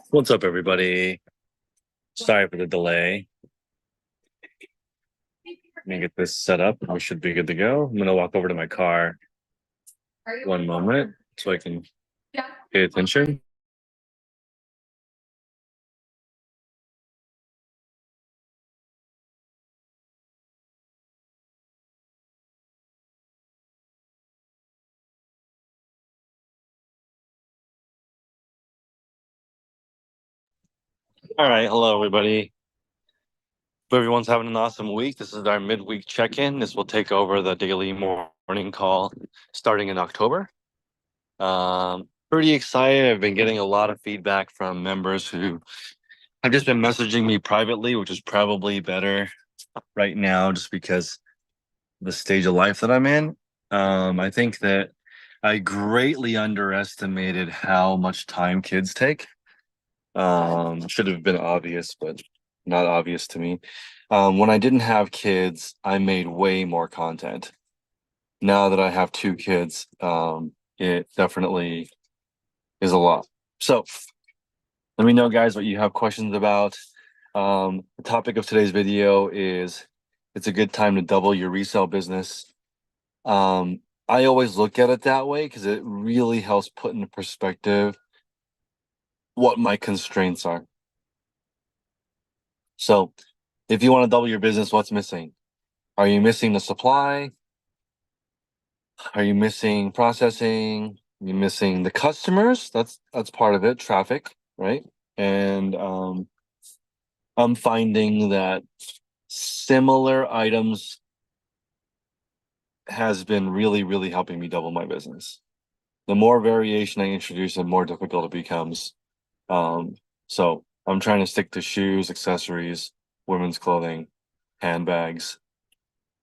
What's up, everybody? Sorry for the delay. Let me get this set up. We should be good to go. I'm gonna walk over to my car one moment so I can pay attention. All right, hello everybody. Hope everyone's having an awesome week. This is our midweek check-in. This will take over the daily morning call starting in October. Pretty excited. I've been getting a lot of feedback from members who have just been messaging me privately, which is probably better right now just because the stage of life that I'm in. I think that I greatly underestimated how much time kids take. Should have been obvious, but not obvious to me. When I didn't have kids, I made way more content. Now that I have two kids, it definitely is a lot. So let me know, guys, what you have questions about. The topic of today's video is it's a good time to double your resale business. I always look at it that way because it really helps put into perspective what my constraints are. So if you want to double your business, what's missing? Are you missing the supply? Are you missing processing? Are you missing the customers? That's part of it, traffic, right? And I'm finding that similar items has been really, really helping me double my business. The more variation I introduce, the more difficult it becomes. So I'm trying to stick to shoes, accessories, women's clothing, handbags.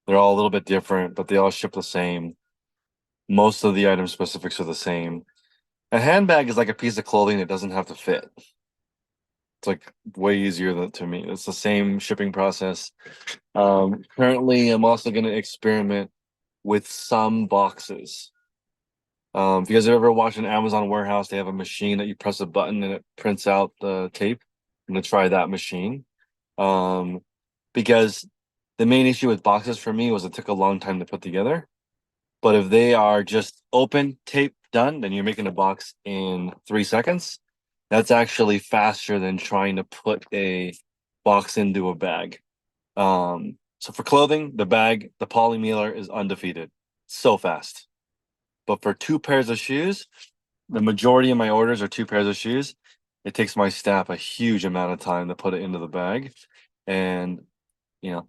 They're all a little bit different, but they all ship the same. Most of the item specifics are the same. A handbag is like a piece of clothing that doesn't have to fit. It's like way easier to me. It's the same shipping process. Currently, I'm also going to experiment with some boxes. If you guys have ever watched an Amazon warehouse, they have a machine that you press a button and it prints out the tape. I'm gonna try that machine. Because the main issue with boxes for me was it took a long time to put together. But if they are just open, tape, done, then you're making a box in 3 seconds. That's actually faster than trying to put a box into a bag. So for clothing, the bag, the poly mailer is undefeated. So fast. But for two pairs of shoes, the majority of my orders are two pairs of shoes. It takes my staff a huge amount of time to put it into the bag. And,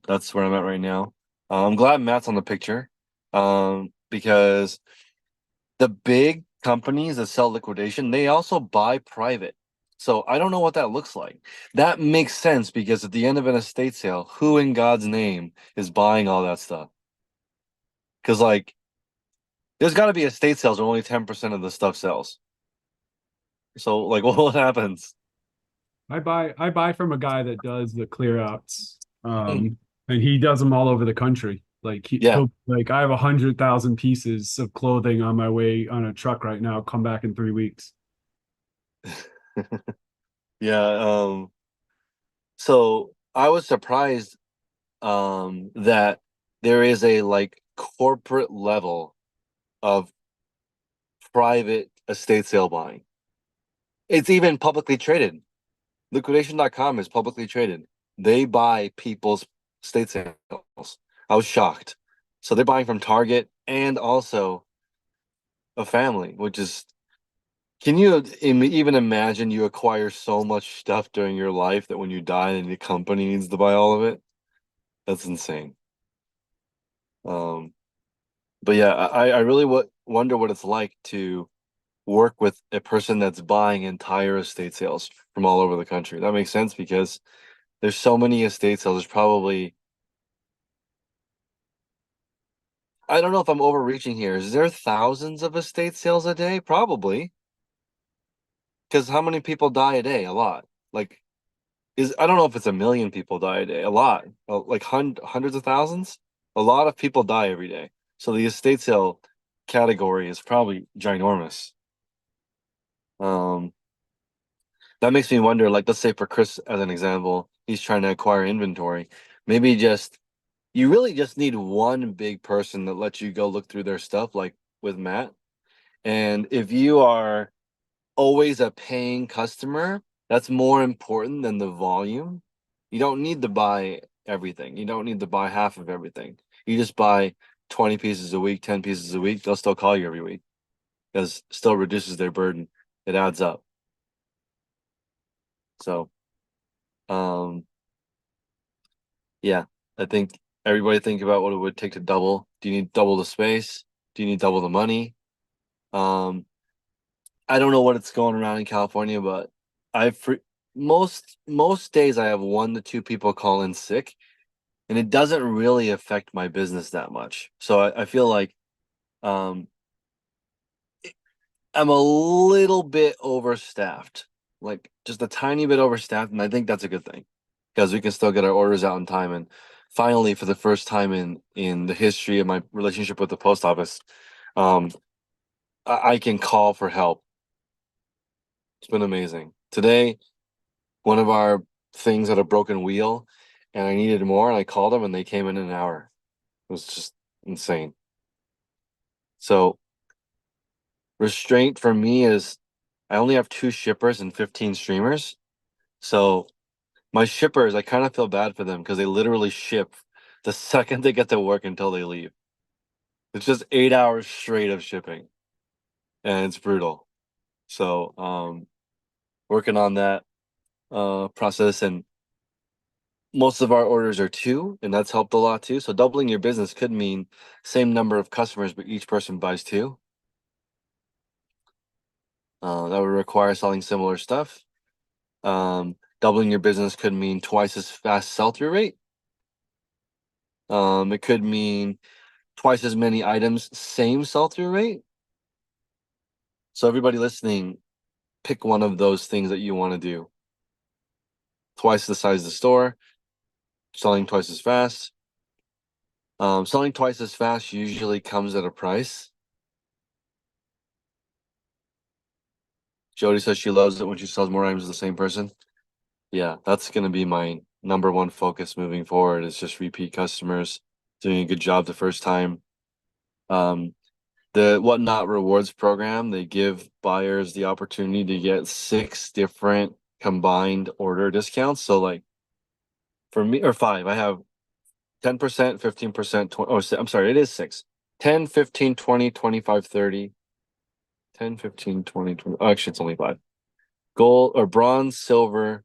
that's where I'm at right now. I'm glad Matt's on the picture because the big companies that sell liquidation, they also buy private. So I don't know what that looks like. That makes sense because at the end of an estate sale, who in God's name is buying all that stuff? Because, there's got to be estate sales where only 10% of the stuff sells. So, what happens? I buy from a guy that does the clear outs. And he does them all over the country. Yeah. I have 100,000 pieces of clothing on my way on a truck right now, come back in 3 weeks. Yeah. So I was surprised that there is a corporate level of private estate sale buying. It's even publicly traded. Liquidation.com is publicly traded. They buy people's estate sales. I was shocked. So they're buying from Target and also a family, which is, can you even imagine you acquire so much stuff during your life that when you die and the company needs to buy all of it? That's insane. Um, but yeah, I really wonder what it's like to work with a person that's buying entire estate sales from all over the country. That makes sense because there's so many estate sales. There's probably, I don't know if I'm overreaching here. Is there thousands of estate sales a day? Probably. Because how many people die a day? A lot. I don't know if it's 1 million people die a day. A lot. Hundreds of thousands. A lot of people die every day. So the estate sale category is probably ginormous. Um, that makes me wonder, like, let's say for Chris, as an example, he's trying to acquire inventory. Maybe just, you really just need one big person that lets you go look through their stuff, like with Matt. And if you are always a paying customer, that's more important than the volume. You don't need to buy everything. You don't need to buy half of everything. You just buy 20 pieces a week, 10 pieces a week. They'll still call you every week because still reduces their burden. It adds up. So, um, yeah, I think everybody think about what it would take to double. Do you need double the space? Do you need double the money? Um, I don't know what it's going around in California, but I've most days I have 1 to 2 people call in sick, and it doesn't really affect my business that much. So I feel like um, I'm a little bit overstaffed, like just a tiny bit overstaffed, and I think that's a good thing because we can still get our orders out in time. And finally, for the first time in the history of my relationship with the post office, um, I can call for help. It's been amazing. Today, one of our things had a broken wheel, and I needed more, and I called them, and they came in an hour. It was just insane. So restraint for me is I only have 2 shippers and 15 streamers. So my shippers, I kind of feel bad for them because they literally ship the second they get to work until they leave. It's just 8 hours straight of shipping, and it's brutal. So working on that process, and most of our orders are 2, and that's helped a lot too. So doubling your business could mean same number of customers, but each person buys 2. That would require selling similar stuff. Doubling your business could mean twice as fast sell-through rate. It could mean twice as many items, same sell-through rate. So everybody listening, pick one of those things that you want to do. Twice the size of the store, selling twice as fast. Selling twice as fast usually comes at a price. Jody says she loves it when she sells more items to the same person. Yeah, that's going to be my number one focus moving forward, is just repeat customers, doing a good job the first time. The Whatnot Rewards program, they give buyers the opportunity to get 6 different combined order discounts. So like for me, or 5, I have 10%, 15%, 20, oh, I'm sorry, it is 6. 10, 15, 20, 25, 30. 10, 15, 20, 20. Oh, actually, it's only 5. Gold or bronze, silver,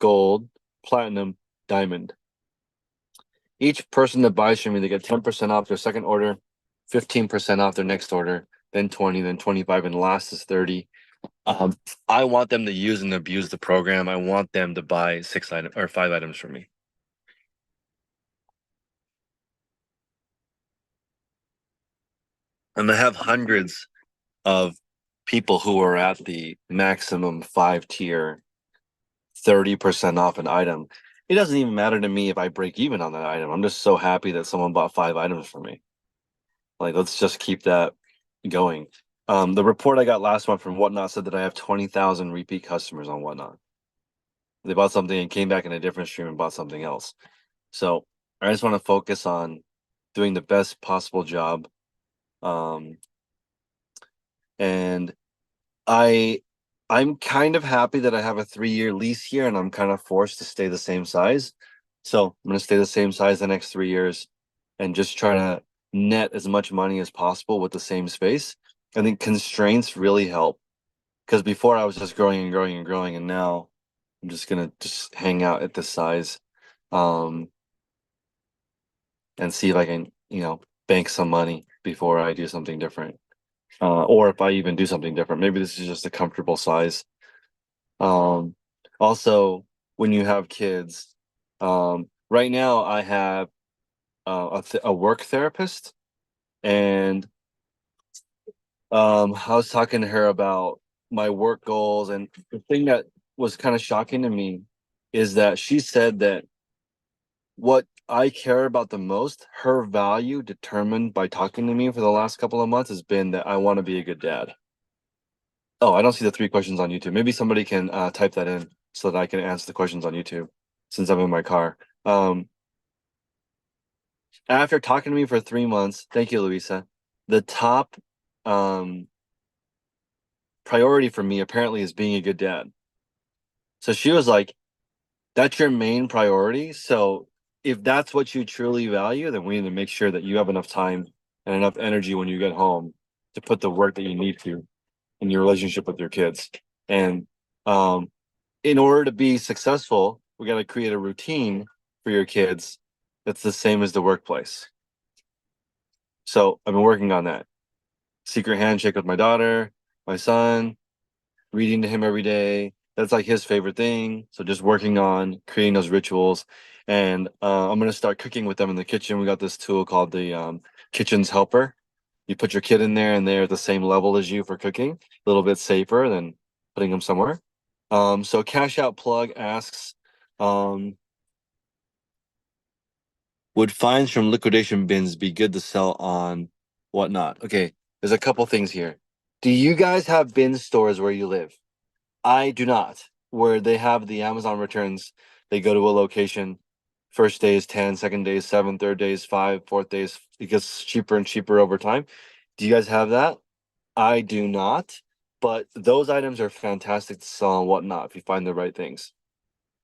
gold, platinum, diamond. Each person that buys from me, they get 10% off their second order, 15% off their next order, then 20, then 25, and last is 30. I want them to use and abuse the program. I want them to buy 6 items or 5 items from me. And I have hundreds of people who are at the maximum 5 tier, 30% off an item. It doesn't even matter to me if I break even on that item. I'm just so happy that someone bought 5 items from me. Like, let's just keep that going. The report I got last month from Whatnot said that I have 20,000 repeat customers on Whatnot. They bought something and came back in a different stream and bought something else. So I just want to focus on doing the best possible job. And I'm kind of happy that I have a 3-year lease here, and I'm kind of forced to stay the same size. So I'm going to stay the same size the next 3 years and just try to net as much money as possible with the same space. I think constraints really help, because before I was just growing and growing and growing, and now I'm just going to just hang out at this size, and see if I can, bank some money before I do something different. Or if I even do something different, maybe this is just a comfortable size. Um, Also, when you have kids, right now I have a work therapist, and I was talking to her about my work goals, and the thing that was kind of shocking to me is that she said that what I care about the most, her value determined by talking to me for the last couple of months, has been that I want to be a good dad. Oh, I don't see the 3 questions on YouTube. Maybe somebody can type that in so that I can answer the questions on YouTube since I'm in my car. After talking to me for 3 months, thank you, Louisa. The top um, priority for me apparently is being a good dad. So she was like, that's your main priority. So if that's what you truly value, then we need to make sure that you have enough time and enough energy when you get home to put the work that you need to in your relationship with your kids. And um, in order to be successful, we got to create a routine for your kids that's the same as the workplace. So I've been working on that. Secret handshake with my daughter, my son, reading to him every day. That's like his favorite thing. So just working on creating those rituals. And I'm going to start cooking with them in the kitchen. We got this tool called the Kitchen's Helper. You put your kid in there and they're at the same level as you for cooking, a little bit safer than putting them somewhere. So Cash Out Plug asks, um, would fines from liquidation bins be good to sell on whatnot? Okay, there's a couple things here. Do you guys have bin stores where you live? I do not. Where they have the Amazon returns, they go to a location. First day is 10, second day is 7, third day is 5, fourth day is it gets cheaper and cheaper over time. Do you guys have that? I do not. But those items are fantastic to sell on whatnot if you find the right things.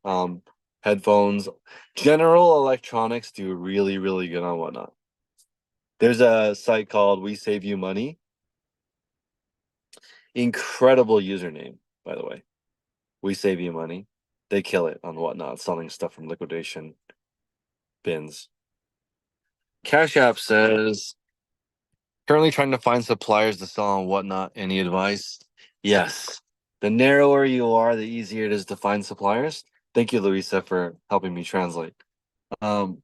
Um, Headphones, general electronics do really, really good on whatnot. There's a site called We Save You Money. Incredible username, by the way. We Save You Money. They kill it on whatnot, selling stuff from liquidation bins. Cash App says, currently trying to find suppliers to sell on whatnot. Any advice? Yes. The narrower you are, the easier it is to find suppliers. Thank you, Louisa, for helping me translate. Um,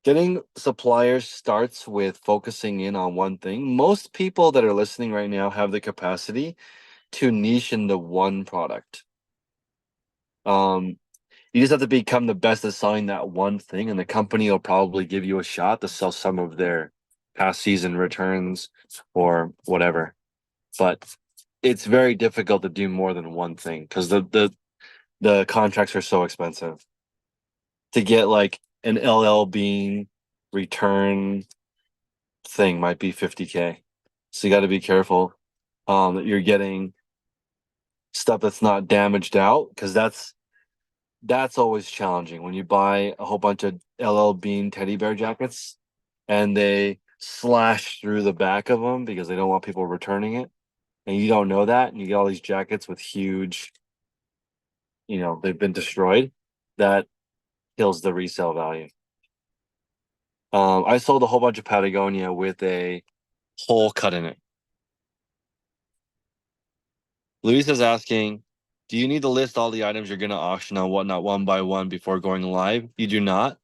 Getting suppliers starts with focusing in on one thing. Most people that are listening right now have the capacity to niche into one product. You just have to become the best at selling that one thing, and the company will probably give you a shot to sell some of their past season returns or whatever. But it's very difficult to do more than one thing because the contracts are so expensive. To get like an LL Bean return thing might be 50K. So you got to be careful that you're getting stuff that's not damaged out because that's always challenging when you buy a whole bunch of LL Bean teddy bear jackets and they slash through the back of them because they don't want people returning it. And you don't know that. And you get all these jackets with huge, they've been destroyed. That kills the resale value. I sold a whole bunch of Patagonia with a hole cut in it. Luis is asking, do you need to list all the items you're going to auction on whatnot one by one before going live? You do not.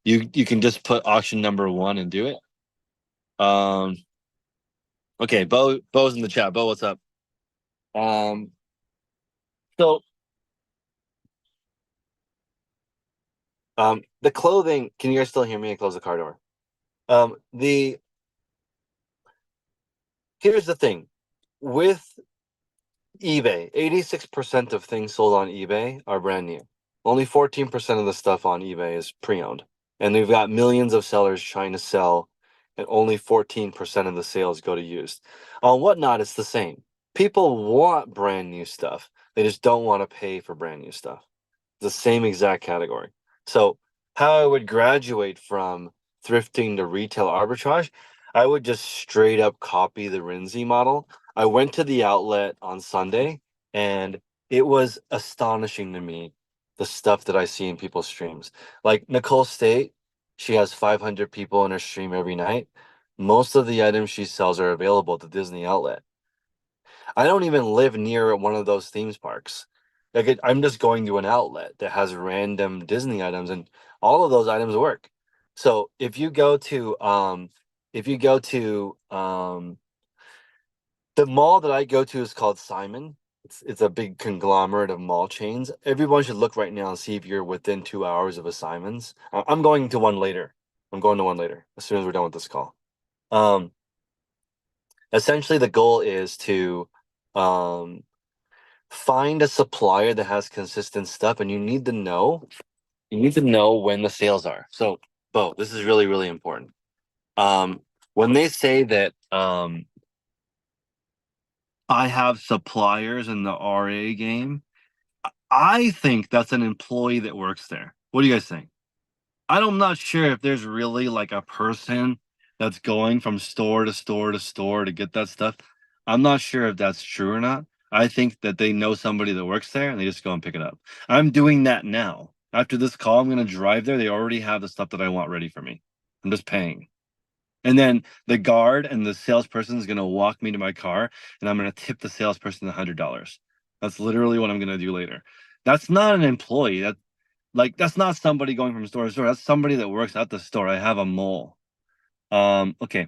You can just put auction number 1 and do it. Okay, Bo's in the chat. Bo, what's up? Um, so the clothing. Can you guys still hear me? I close the car door. The Here's the thing with eBay. 86% of things sold on eBay are brand new. Only 14% of the stuff on eBay is pre-owned, and we've got millions of sellers trying to sell, and only 14% of the sales go to used. On whatnot, it's the same. People want brand new stuff. They just don't want to pay for brand new stuff. The same exact category. So how I would graduate from thrifting to retail arbitrage, I would just straight up copy the Rinzi model. I went to the outlet on Sunday and it was astonishing to me the stuff that I see in people's streams. Like Nicole State, she has 500 people in her stream every night. Most of the items she sells are available at the Disney outlet. I don't even live near one of those theme parks. I'm just going to an outlet that has random Disney items, and all of those items work. So if you go to the mall that I go to is called Simon. It's a big conglomerate of mall chains. Everyone should look right now and see if you're within 2 hours of a Simon's. I'm going to one later. I'm going to one later as soon as we're done with this call. Um, Essentially, the goal is to Um, find a supplier that has consistent stuff, and you need to know when the sales are. So, Bo, this is really, really important. Um, when they say that I have suppliers in the RA game, I think that's an employee that works there. What do you guys think? I'm not sure if there's really like a person that's going from store to store to store to get that stuff. I'm not sure if that's true or not. I think that they know somebody that works there and they just go and pick it up. I'm doing that now. After this call, I'm going to drive there. They already have the stuff that I want ready for me. I'm just paying. And then the guard and the salesperson is going to walk me to my car and I'm going to tip the salesperson $100. That's literally what I'm going to do later. That's not an employee. That's not somebody going from store to store. That's somebody that works at the store. I have a mole. Okay.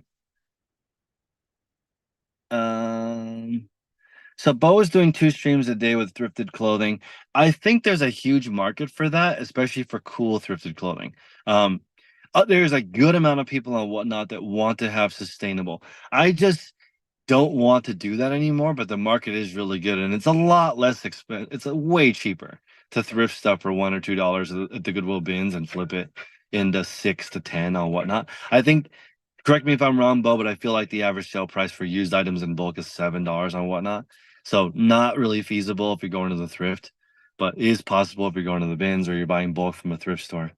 Um, so Bo is doing 2 streams a day with thrifted clothing. I think there's a huge market for that, especially for cool thrifted clothing. Um, there's a good amount of people and whatnot that want to have sustainable. I just don't want to do that anymore, but the market is really good and it's a lot less expensive. It's way cheaper to thrift stuff for $1 or $2 at the Goodwill bins and flip it into 6 to 10 or whatnot. I think, correct me if I'm wrong, Bo, but I feel like the average sale price for used items in bulk is $7 on whatnot. So not really feasible if you're going to the thrift, but is possible if you're going to the bins or you're buying bulk from a thrift store.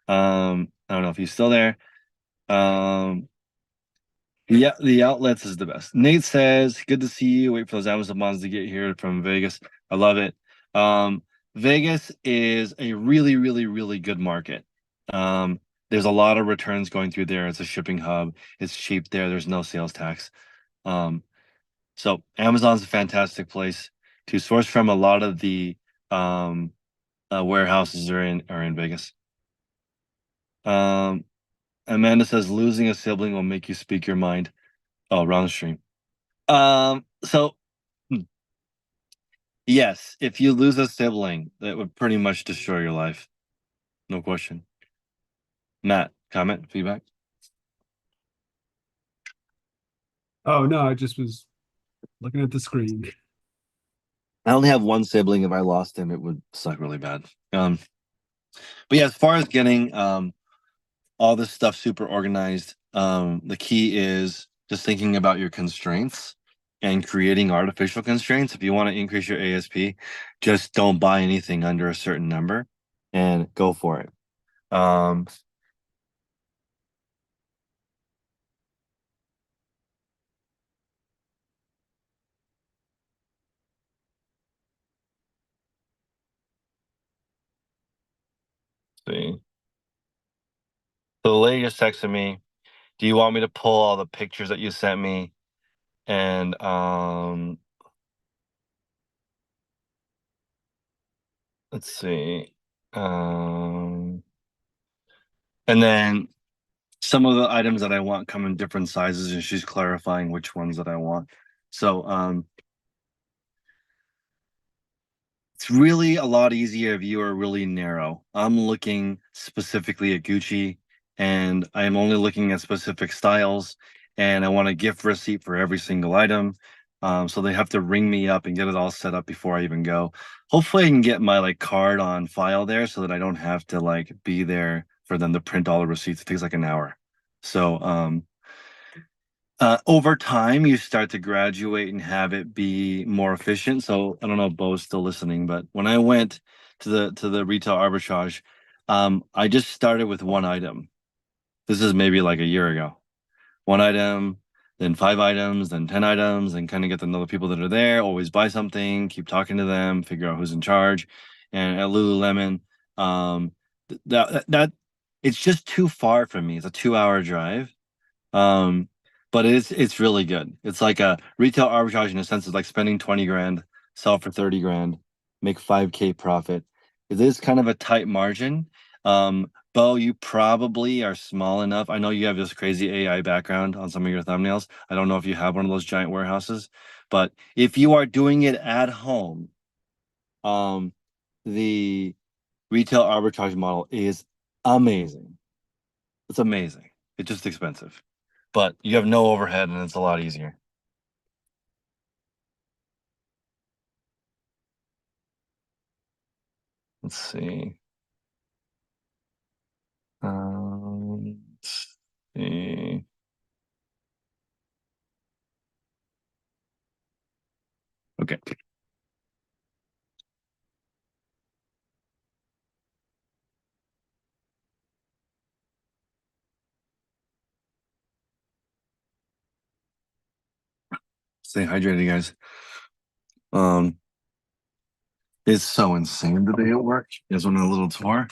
I don't know if he's still there. Um, yeah, the outlets is the best. Nate says, "Good to see you. Wait for those Amazon bonds to get here from Vegas. I love it." Vegas is a really, really, really good market. There's a lot of returns going through there. It's a shipping hub. It's cheap there. There's no sales tax. Um, so Amazon's a fantastic place to source from. A lot of the warehouses are in Vegas. Um, Amanda says, "Losing a sibling will make you speak your mind." Oh, wrong stream. So yes, if you lose a sibling, that would pretty much destroy your life. No question. Matt, comment, feedback? Oh no, I just was looking at the screen. I only have one sibling. If I lost him, it would suck really bad. But yeah, as far as getting all this stuff super organized, the key is just thinking about your constraints and creating artificial constraints. If you want to increase your ASP, just don't buy anything under a certain number and go for it. See. So the lady just texted me, "Do you want me to pull all the pictures that you sent me?" And let's see. Um and then some of the items that I want come in different sizes, and she's clarifying which ones that I want. So it's really a lot easier if you are really narrow. I'm looking specifically at Gucci and I'm only looking at specific styles and I want a gift receipt for every single item. So they have to ring me up and get it all set up before I even go. Hopefully I can get my like card on file there so that I don't have to like be there for them to print all the receipts. It takes like an hour. So over time you start to graduate and have it be more efficient. So I don't know if Bo's still listening, but when I went to the retail arbitrage, I just started with one item. This is maybe like a year ago. One item, then 5 items, then 10 items, and kind of get to know the people that are there, always buy something, keep talking to them, figure out who's in charge. And at Lululemon, that it's just too far from me. It's a 2-hour drive. Um, but it's really good. It's like a retail arbitrage in a sense. It's like spending 20 grand, sell for 30 grand, make 5K profit. It is kind of a tight margin. Bo, you probably are small enough. I know you have this crazy AI background on some of your thumbnails. I don't know if you have one of those giant warehouses, but if you are doing it at home, the retail arbitrage model is amazing. It's amazing. It's just expensive, but you have no overhead and it's a lot easier. Let's see. Let's see. Okay. Stay hydrated, guys. It's so insane today at work. You guys want a little tour?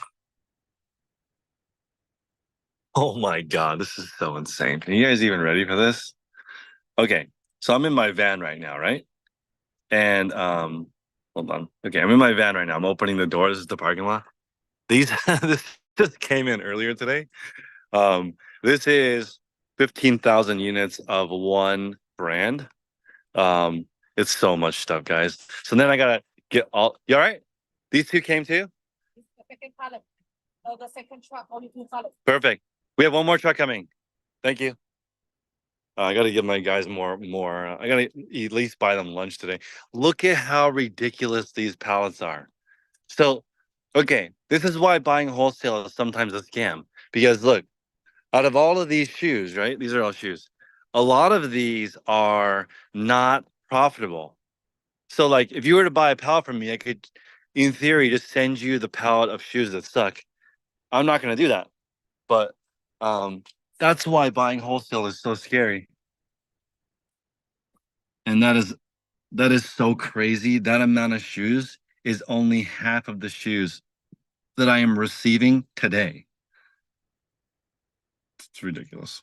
Oh my God, this is so insane. Are you guys even ready for this? Okay, so I'm in my van right now, right? And hold on. Okay, I'm in my van right now. I'm opening the door. This is the parking lot. These this just came in earlier today. This is 15,000 units of one brand. Um, it's so much stuff, guys. So then I gotta get all. You all right? These two came too. The second pallet. Oh, the second truck, only two pallets. Perfect. We have one more truck coming. Thank you. I got to give my guys more. I got to at least buy them lunch today. Look at how ridiculous these pallets are. So, okay, this is why buying wholesale is sometimes a scam. Because look, out of all of these shoes, right? These are all shoes. A lot of these are not profitable. So, like, if you were to buy a pallet from me, I could, in theory, just send you the pallet of shoes that suck. I'm not going to do that. But that's why buying wholesale is so scary. And that is so crazy. That amount of shoes is only half of the shoes that I am receiving today. It's ridiculous.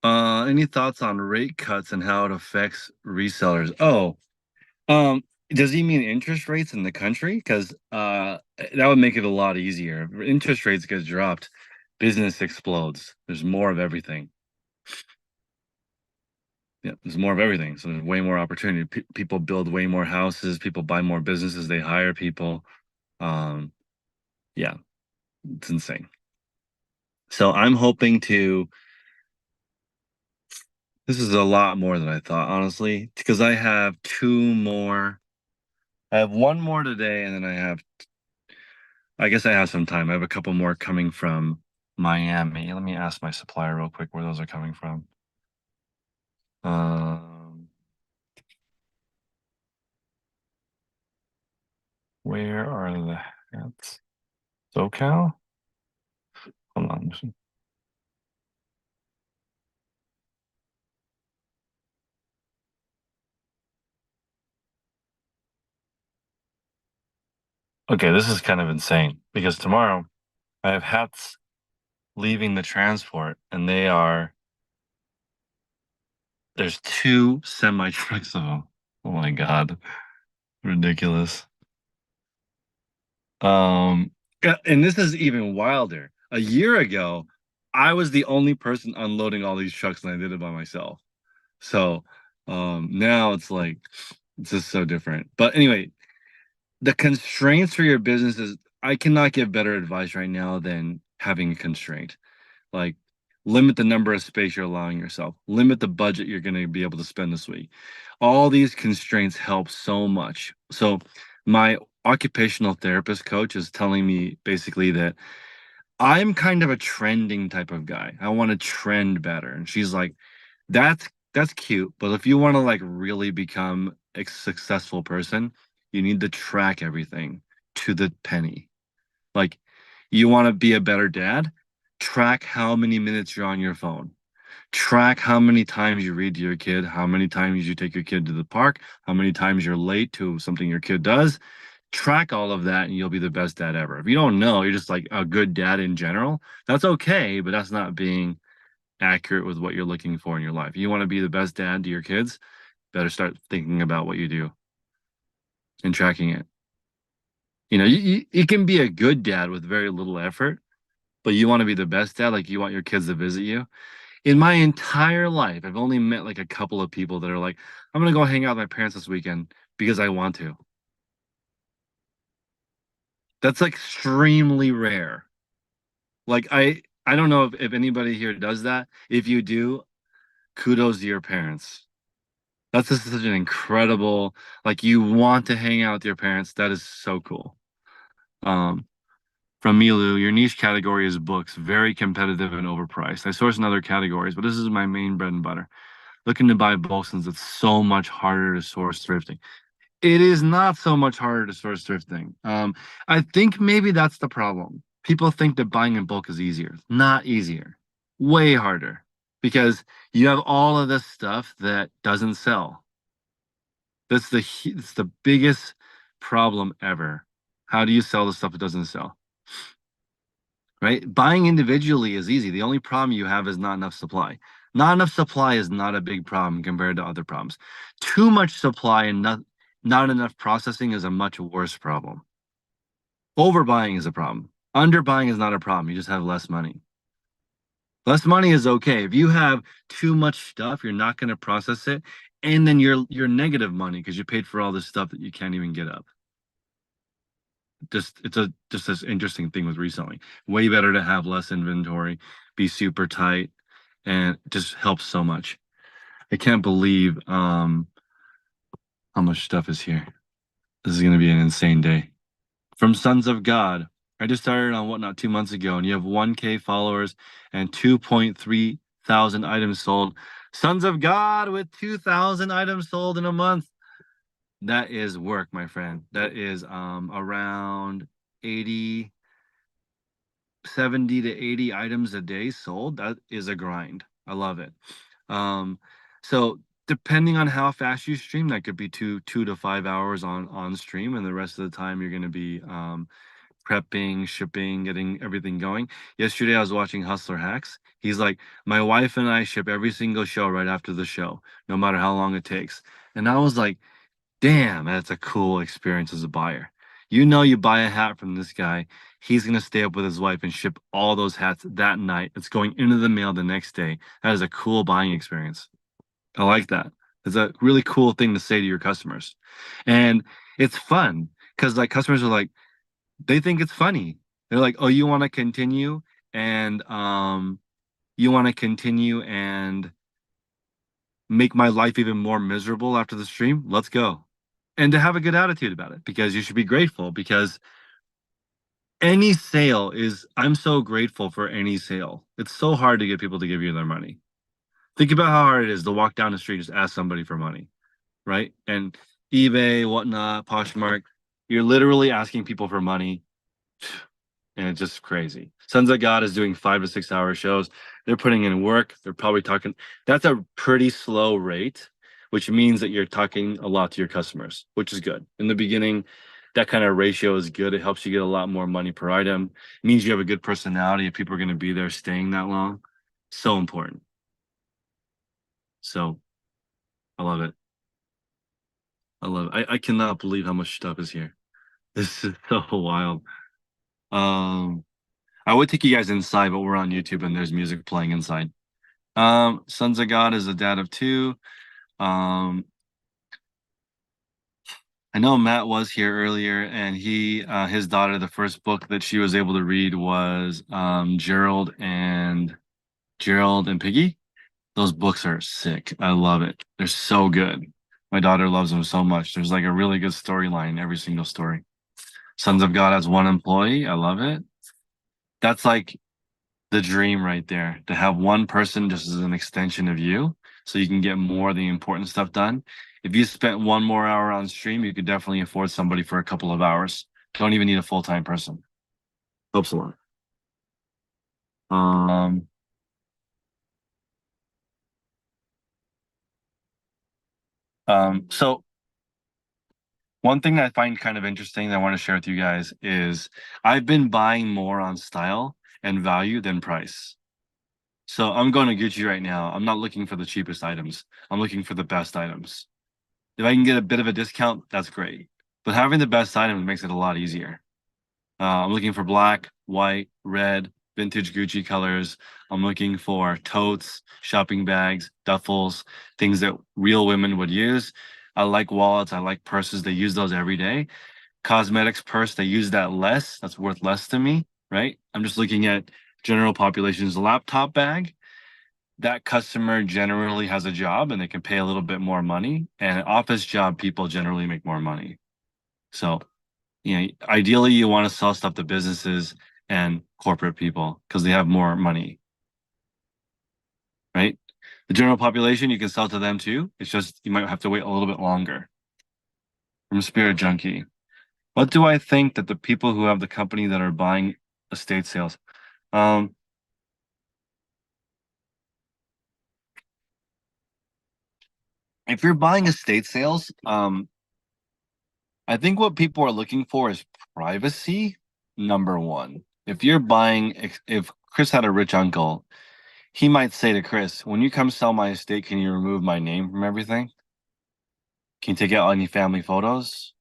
Any thoughts on rate cuts and how it affects resellers? Oh, does he mean interest rates in the country? Because that would make it a lot easier. If interest rates get dropped, business explodes. There's more of everything. Yeah, there's more of everything. So there's way more opportunity. People build way more houses. People buy more businesses. They hire people. Um, yeah, it's insane. So I'm hoping to. This is a lot more than I thought, honestly, because I have two more. I have one more today, and then I have. I guess I have some time. I have a couple more coming from Miami. Let me ask my supplier real quick where those are coming from. Um, where are the hats? SoCal? Hold on. Okay, this is kind of insane because tomorrow I have hats leaving the transport, and there's two semi trucks of them. Oh my God, ridiculous. And this is even wilder. A year ago, I was the only person unloading all these trucks, and I did it by myself. So, now it's like it's just so different. But anyway, the constraints for your business is I cannot give better advice right now than having a constraint. Like limit the number of space you're allowing yourself, limit the budget you're going to be able to spend this week. All these constraints help so much. So my occupational therapist coach is telling me basically that I'm kind of a trending type of guy. I want to trend better. And she's like, that's cute, but if you want to like really become a successful person, you need to track everything to the penny. Like, you want to be a better dad? Track how many minutes you're on your phone. Track how many times you read to your kid, how many times you take your kid to the park, how many times you're late to something your kid does. Track all of that and you'll be the best dad ever. If you don't know, you're just like a good dad in general. That's okay, but that's not being accurate with what you're looking for in your life. You want to be the best dad to your kids, better start thinking about what you do and tracking it. You know, you can be a good dad with very little effort, but you want to be the best dad, like you want your kids to visit you. In my entire life, I've only met like a couple of people that are like, I'm gonna go hang out with my parents this weekend because I want to. That's like extremely rare. Like I don't know if, anybody here does that. If you do, kudos to your parents. That's just such an incredible, like you want to hang out with your parents. That is so cool. Um, from Milu, your niche category is books, very competitive and overpriced. I source in other categories, but this is my main bread and butter. Looking to buy bulk since it's so much harder to source thrifting. It is not so much harder to source thrifting. I think maybe that's the problem. People think that buying in bulk is easier. Not easier. Way harder. Because you have all of this stuff that doesn't sell. It's the biggest problem ever. How do you sell the stuff that doesn't sell? Right? Buying individually is easy. The only problem you have is not enough supply. Not enough supply is not a big problem compared to other problems. Too much supply and not enough processing is a much worse problem. Overbuying is a problem. Underbuying is not a problem. You just have less money. Less money is okay. If you have too much stuff, you're not going to process it, and then you're negative money because you paid for all this stuff that you can't even get up. Just this interesting thing with reselling. Way better to have less inventory, be super tight, and it just helps so much. I can't believe how much stuff is here. This is gonna be an insane day. From Sons of God. I just started on Whatnot 2 months ago, and you have 1K followers and 2.3 thousand items sold. Sons of God with 2,000 items sold in a month. That is work, my friend. That is around 80, 70 to 80 items a day sold. That is a grind. I love it. So depending on how fast you stream, that could be 2 to 5 hours on stream, and the rest of the time you're going to be prepping, shipping, getting everything going. Yesterday I was watching Hustler Hacks. He's like, my wife and I ship every single show right after the show, no matter how long it takes. And I was like, damn, that's a cool experience as a buyer. You know, you buy a hat from this guy, he's going to stay up with his wife and ship all those hats that night. It's going into the mail the next day. That is a cool buying experience. I like that. It's a really cool thing to say to your customers. And it's fun because like customers are like, they think it's funny. They're like, oh, you want to continue and make my life even more miserable after the stream? Let's go. And to have a good attitude about it, because you should be grateful, because any sale is, I'm so grateful for any sale. It's so hard to get people to give you their money. Think about how hard it is to walk down the street and just ask somebody for money, right? And eBay, whatnot, Poshmark, you're literally asking people for money, and it's just crazy. Sons of God is doing 5 to 6 hour shows. They're putting in work. They're probably talking. That's a pretty slow rate, which means that you're talking a lot to your customers, which is good. In the beginning, that kind of ratio is good. It helps you get a lot more money per item. It means you have a good personality if people are going to be there staying that long. So important. So I love it. I love it. I cannot believe how much stuff is here. This is so wild. I would take you guys inside, but we're on YouTube and there's music playing inside. Sons of God is a dad of two. Um, I know Matt was here earlier, and his daughter, the first book that she was able to read was Gerald and Piggy. Those books are sick. I love it. They're so good. My daughter loves them so much. There's like a really good storyline in every single story. Sons of God has one employee. I love it. That's like the dream right there, to have one person just as an extension of you so you can get more of the important stuff done. If you spent 1 more hour on stream, you could definitely afford somebody for a couple of hours. Don't even need a full-time person. Helps a lot. So one thing I find kind of interesting that I want to share with you guys is I've been buying more on style and value than price. So I'm going to Gucci right now. I'm not looking for the cheapest items. I'm looking for the best items. If I can get a bit of a discount, that's great. But having the best item makes it a lot easier. I'm looking for black, white, red, vintage Gucci colors. I'm looking for totes, shopping bags, duffels, things that real women would use. I like wallets. I like purses. They use those every day. Cosmetics purse, they use that less. That's worth less to me, right? I'm just looking at general population's laptop bag. that customer generally has a job and they can pay a little bit more money. And an office job, people generally make more money. So, ideally you want to sell stuff to businesses and corporate people because they have more money, right? The general population, you can sell to them too. It's just you might have to wait a little bit longer. From Spirit Junkie. What do I think that the people who have the company that are buying estate sales? If you're buying estate sales, I think what people are looking for is privacy, number one. If Chris had a rich uncle, he might say to Chris, when you come sell my estate, can you remove my name from everything? Can you take out any family photos?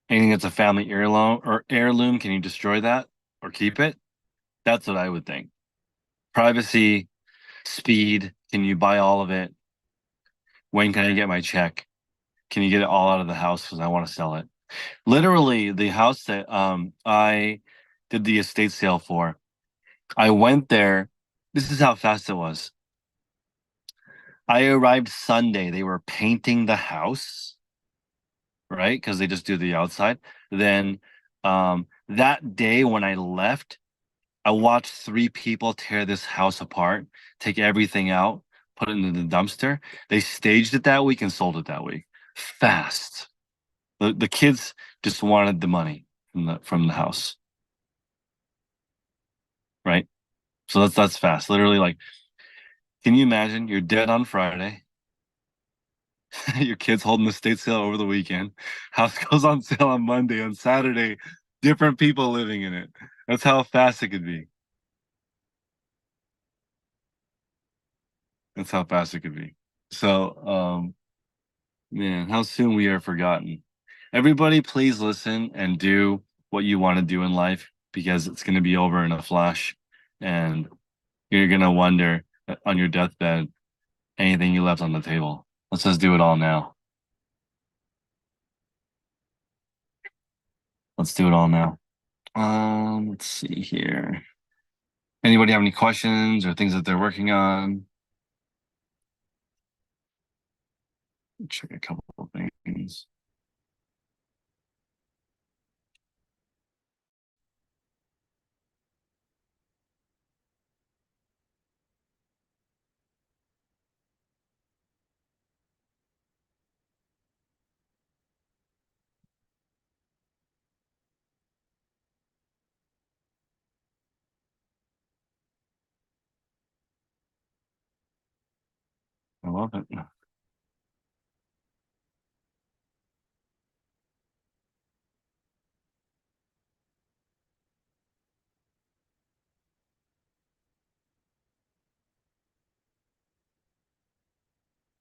Anything that's a family heirloom, can you destroy that or keep it? That's what I would think. Privacy, speed, can you buy all of it? When can I get my check? Can you get it all out of the house because I want to sell it? Literally, the house that I did the estate sale for, I went there. This is how fast it was. I arrived Sunday. They were painting the house, right? Because they just do the outside. Then that day when I left, I watched 3 people tear this house apart, take everything out, put it in the dumpster. They staged it that week and sold it that week. Fast. The kids just wanted the money from the house. Right? So that's fast. Literally, like, can you imagine you're dead on Friday? Your kid's holding the estate sale over the weekend. House goes on sale on Monday. On Saturday, different people living in it. That's how fast it could be. That's how fast it could be. So, man, how soon we are forgotten. Everybody, please listen and do what you want to do in life because it's going to be over in a flash. And you're going to wonder on your deathbed anything you left on the table. Let's just do it all now. Let's do it all now. Let's see here. Anybody have any questions or things that they're working on? Check a couple of things. I love it. Let's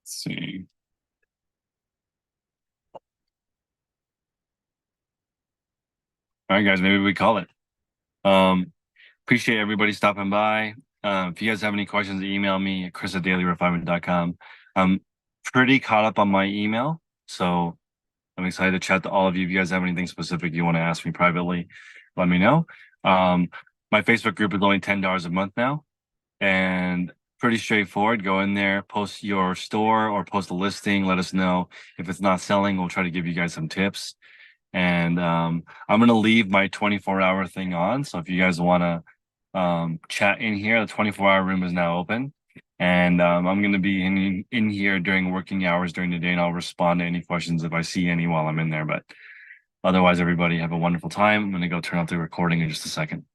see. All right, guys, maybe we call it. Appreciate everybody stopping by. If you guys have any questions, email me at chris@dailyrefinement.com. I'm pretty caught up on my email, so I'm excited to chat to all of you. If you guys have anything specific you want to ask me privately, let me know. My Facebook group is only $10 a month now, and pretty straightforward. Go in there, post your store or post a listing. Let us know if it's not selling. We'll try to give you guys some tips. And I'm gonna leave my 24-hour thing on. So if you guys want to chat in here, the 24-hour room is now open. And I'm gonna be in here during working hours during the day, and I'll respond to any questions if I see any while I'm in there. But otherwise, everybody have a wonderful time. I'm gonna go turn off the recording in just a second.